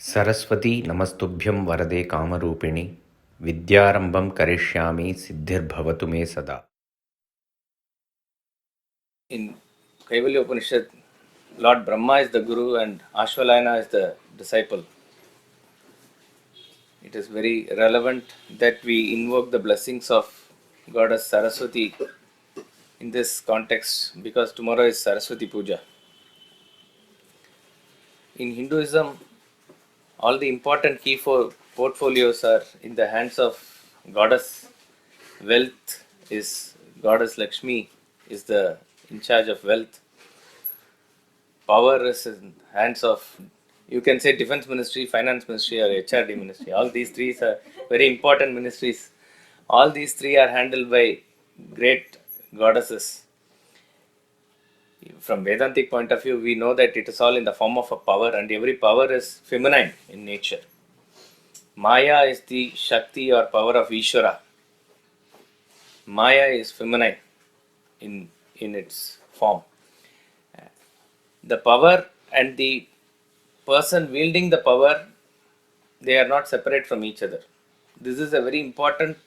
सरस्वती नमस्तुभ्यं वरदे कामरूपिणि विद्यारम्भं करिष्यामि सिद्धिर्भवतु मे सदा. In Kaivalya Upanishad, Lord Brahma is the Guru and Ashvalayana is the disciple. It is very relevant that we invoke the blessings of Goddess Sarasvati in this context because tomorrow is Sarasvati Puja. In Hinduism, all the important key portfolios are in the hands of Goddess. Wealth is Goddess Lakshmi is the in charge of wealth. Power is in hands of, you can say, defense ministry, finance ministry, or HRD ministry. All these three are very important ministries. All these three are handled by great goddesses. From Vedantic point of view, we know that it is all in the form of a power, and every power is feminine in nature. Maya is the Shakti or power of Ishvara. Maya is feminine in its form. The power and the person wielding the power, they are not separate from each other. This is a very important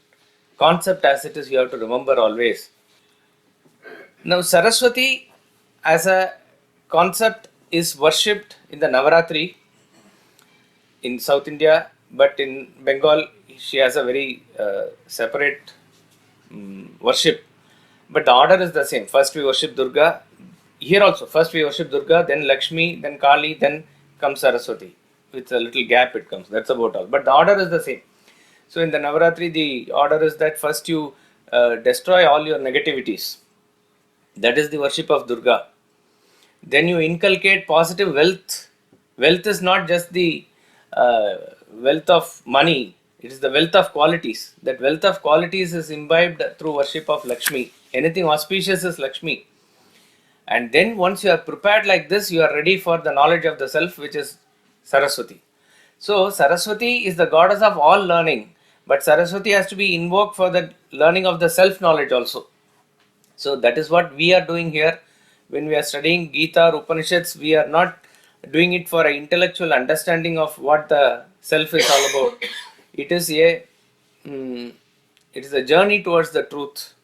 concept as it is, you have to remember always. Now Saraswati as a concept is worshipped in the Navaratri in South India, but in Bengal she has a very separate worship. But the order is the same. First we worship Durga. Here also, first we worship Durga, then Lakshmi, then Kali, then comes Saraswati. With a little gap it comes. That's about all. But the order is the same. So in the Navaratri, the order is that first you destroy all your negativities. That is the worship of Durga. Then you inculcate positive wealth. Wealth is not just the wealth of money. It is the wealth of qualities. That wealth of qualities is imbibed through worship of Lakshmi. Anything auspicious is Lakshmi. And then once you are prepared like this, you are ready for the knowledge of the self, which is Saraswati. So Saraswati is the goddess of all learning, but Saraswati has to be invoked for the learning of the self-knowledge also. So that is what we are doing here. When we are studying Gita or Upanishads, we are not doing it for an intellectual understanding of what the self is all about. It is a journey towards the truth.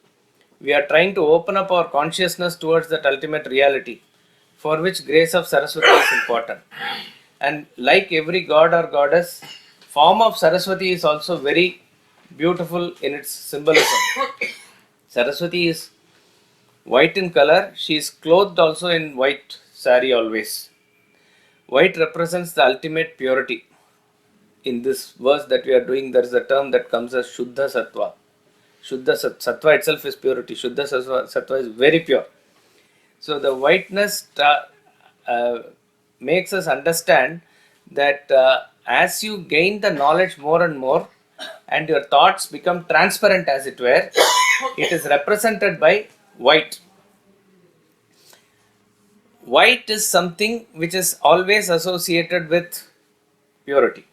We are trying to open up our consciousness towards that ultimate reality, for which grace of Saraswati is important. And like every god or goddess, form of Saraswati is also very beautiful in its symbolism. Saraswati is white in color. She is clothed also in white sari always. White represents the ultimate purity. In this verse that we are doing, there is a term that comes as Shuddha Sattva. Shuddha Sattva itself is purity. Shuddha Sattva is very pure. So the whiteness makes us understand that as you gain the knowledge more and more and your thoughts become transparent as it were, it is represented by white. White is something which is always associated with purity.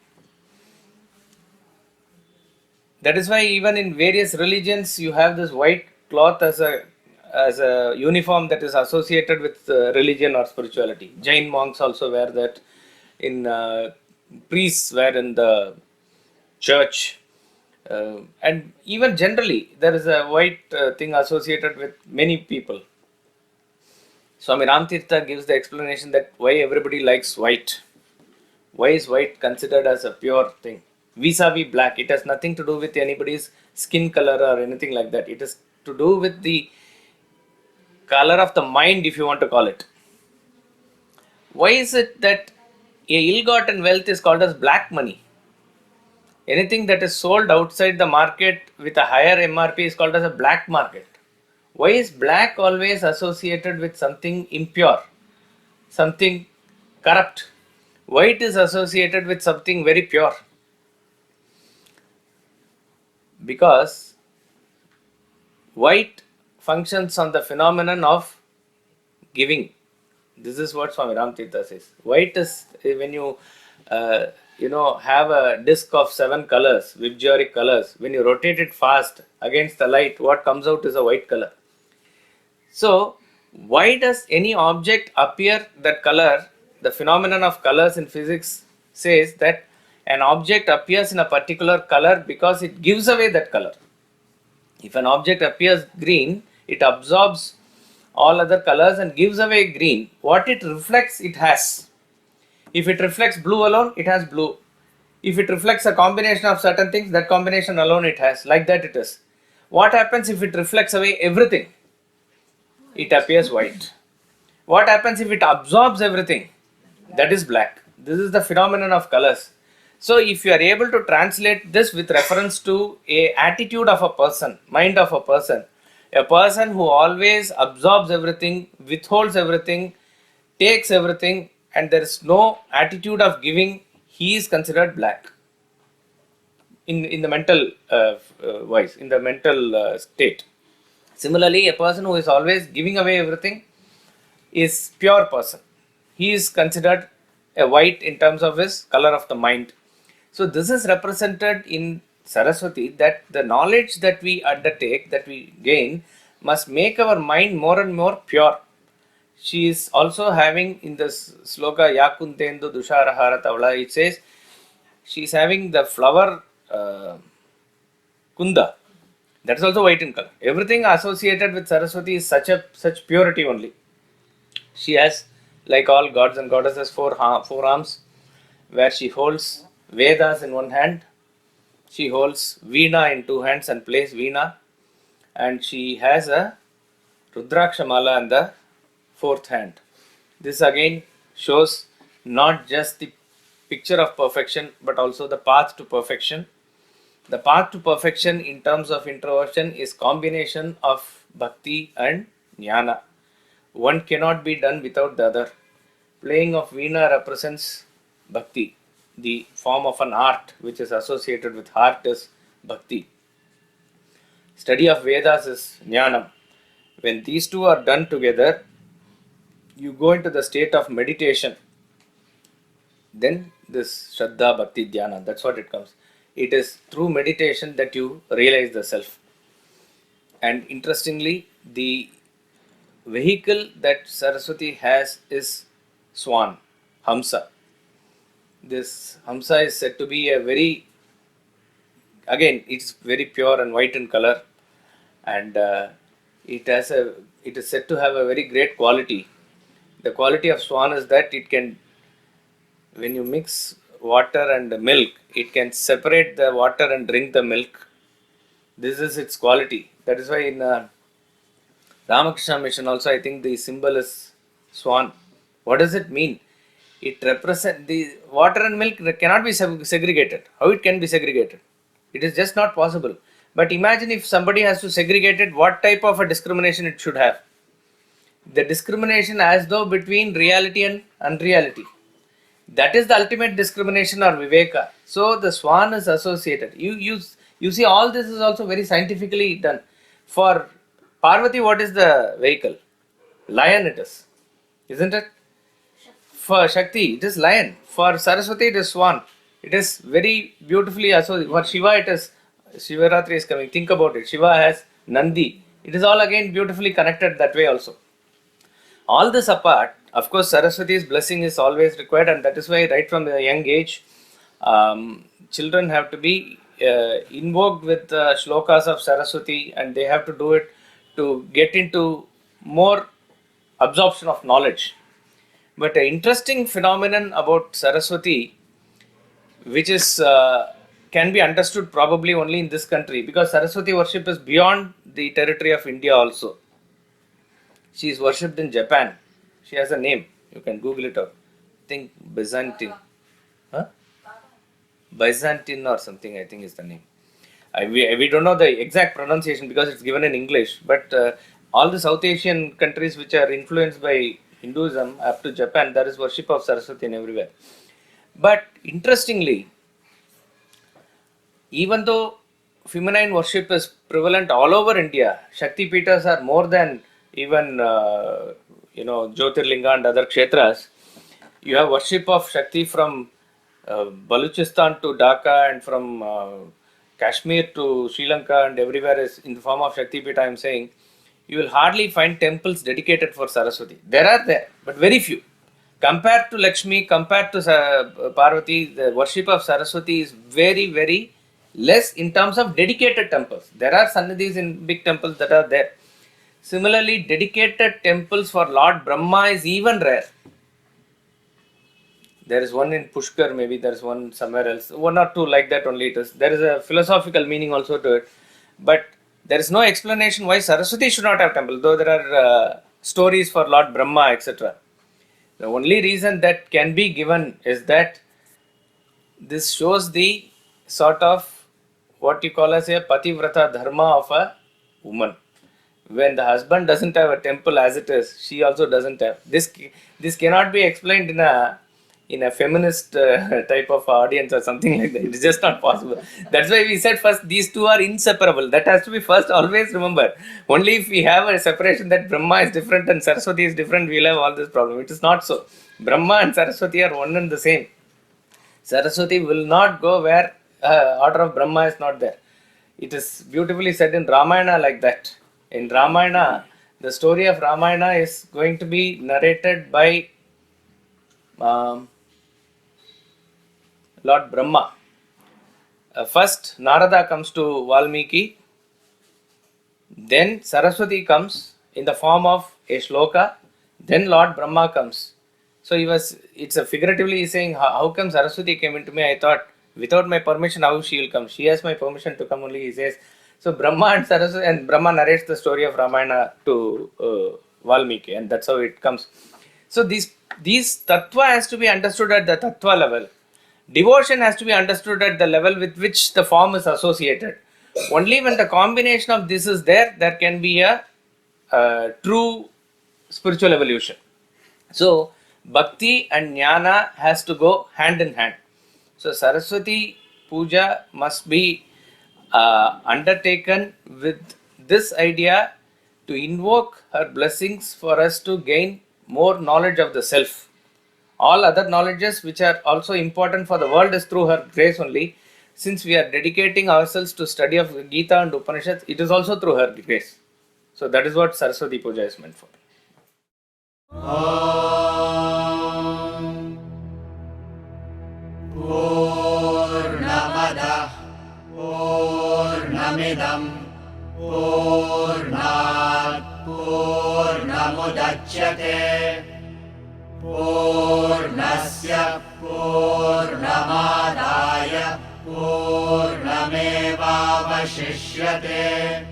That is why even in various religions you have this white cloth as a uniform that is associated with religion or spirituality. Jain monks also wear that. In priests wear in the church. And even generally there is a white thing associated with many people. Swami Ramtirtha gives the explanation that why everybody likes white. Why is white considered as a pure thing? Vis-a-vis black. It has nothing to do with anybody's skin color or anything like that. It is to do with the color of the mind, if you want to call it. Why is it that a ill-gotten wealth is called as black money? Anything that is sold outside the market with a higher MRP is called as a black market. Why is black always associated with something impure, something corrupt? White is associated with something very pure. Because white functions on the phenomenon of giving. This is what Swami Ramtirtha says. White is when you have a disc of 7 colors, Vibgyotic colors. When you rotate it fast against the light, what comes out is a white color. So why does any object appear that color? The phenomenon of colors in physics says that an object appears in a particular color because it gives away that color. If an object appears green, it absorbs all other colors and gives away green. What it reflects, it has. If it reflects blue alone, it has blue. If it reflects a combination of certain things, that combination alone it has. Like that it is. What happens if it reflects away everything? It appears white. What happens if it absorbs everything? That is black. This is the phenomenon of colors. So if you are able to translate this with reference to a attitude of a person, mind of a person who always absorbs everything, withholds everything, takes everything, and there is no attitude of giving, he is considered black in the mental wise, in the mental state. Similarly, a person who is always giving away everything is pure person. He is considered a white in terms of his color of the mind. So this is represented in Saraswati, that the knowledge that we undertake, that we gain, must make our mind more and more pure. She is also having in this sloka Yakuntendu Dusharahara Tavla, it says she is having the flower Kunda. That is also white in color. Everything associated with Saraswati is such purity only. She has, like all gods and goddesses, four arms, where she holds Vedas in one hand, she holds Veena in two hands and plays Veena, and she has a Rudrakshamala in the fourth hand. This again shows not just the picture of perfection, but also the path to perfection. The path to perfection in terms of introversion is combination of bhakti and jnana. One cannot be done without the other. Playing of Veena represents bhakti. The form of an art which is associated with heart is bhakti. Study of Vedas is jnanam. When these two are done together, you go into the state of meditation. Then this Shraddha, Bhakti, Dhyana, that's what it comes. It is through meditation that you realize the self. And interestingly, the vehicle that Saraswati has is Swan, Hamsa. This Hamsa is said to be a very, again, it's very pure and white in color, and it is said to have a very great quality. The quality of Swan is that it can, when you mix water and milk, it can separate the water and drink the milk. This is its quality. That is why in Ramakrishna mission also, I think the symbol is swan. What does it mean? It represents the water and milk cannot be segregated. How it can be segregated? It is just not possible. But imagine if somebody has to segregate it, what type of a discrimination it should have. The discrimination as though between reality and unreality. That is the ultimate discrimination or viveka. So the swan is associated. You see, all this is also very scientifically done. For Parvati, what is the vehicle? Lion it is. Isn't it? For Shakti, it is lion. For Saraswati, it is swan. It is very beautifully associated. For Shiva, it is Shivaratri is coming. Think about it. Shiva has Nandi. It is all again beautifully connected that way also. All this apart, of course, Saraswati's blessing is always required, and that is why right from a young age, children have to be invoked with shlokas of Saraswati, and they have to do it to get into more absorption of knowledge. But an interesting phenomenon about Saraswati, which is can be understood probably only in this country, because Saraswati worship is beyond the territory of India also. She is worshipped in Japan. She has a name. You can Google it out. I think Byzantine. Huh? Byzantine or something, I think is the name. We don't know the exact pronunciation because it's given in English. But all the South Asian countries which are influenced by Hinduism up to Japan, there is worship of Saraswati in everywhere. But interestingly, even though feminine worship is prevalent all over India, Shakti Pitas are more than even Jyotirlinga and other kshetras. You have worship of Shakti from Baluchistan to Dhaka and from Kashmir to Sri Lanka and everywhere is in the form of Shakti Pita. I am saying you will hardly find temples dedicated for Saraswati. There are, but very few. Compared to Lakshmi, compared to Parvati, the worship of Saraswati is very, very less in terms of dedicated temples. There are Sannidhis in big temples that are there. Similarly, dedicated temples for Lord Brahma is even rare. There is one in Pushkar, maybe there is one somewhere else. One or two like that only it is. There is a philosophical meaning also to it. But there is no explanation why Saraswati should not have temple, though there are stories for Lord Brahma, etc. The only reason that can be given is that this shows the sort of what you call as a pativrata dharma of a woman. When the husband doesn't have a temple as it is, she also doesn't have. This cannot be explained in a feminist type of audience or something like that. It's just not possible. That's why we said first these two are inseparable. That has to be first always remember. Only if we have a separation that Brahma is different and Saraswati is different, we'll have all this problem. It is not so. Brahma and Saraswati are one and the same. Saraswati will not go where order of Brahma is not there. It is beautifully said in Ramayana like that. In Ramayana, the story of Ramayana is going to be narrated by Lord Brahma. First, Narada comes to Valmiki. Then Saraswati comes in the form of a shloka. Then Lord Brahma comes. So it's a figuratively saying, how come Saraswati came into me? I thought, without my permission, how she will come? She has my permission to come only, he says. So Brahma and Saraswati, and Brahma narrates the story of Ramayana to Valmiki, and that's how it comes. So these tattva has to be understood at the tattva level. Devotion has to be understood at the level with which the form is associated. Only when the combination of this is there, there can be a true spiritual evolution. So Bhakti and Jnana has to go hand in hand. So Saraswati Puja must be undertaken with this idea to invoke her blessings for us to gain more knowledge of the self. All other knowledges which are also important for the world is through her grace only. Since we are dedicating ourselves to study of Gita and Upanishads, it is also through her grace. So that is what Saraswati Puja is meant for. Poornam Adah Poornamidam Poornat Poornamudachyate Poornasya Poornamadaya Poornamevavashishyate.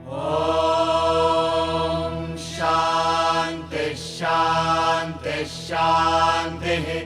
Om Shanti Shanti Shanti.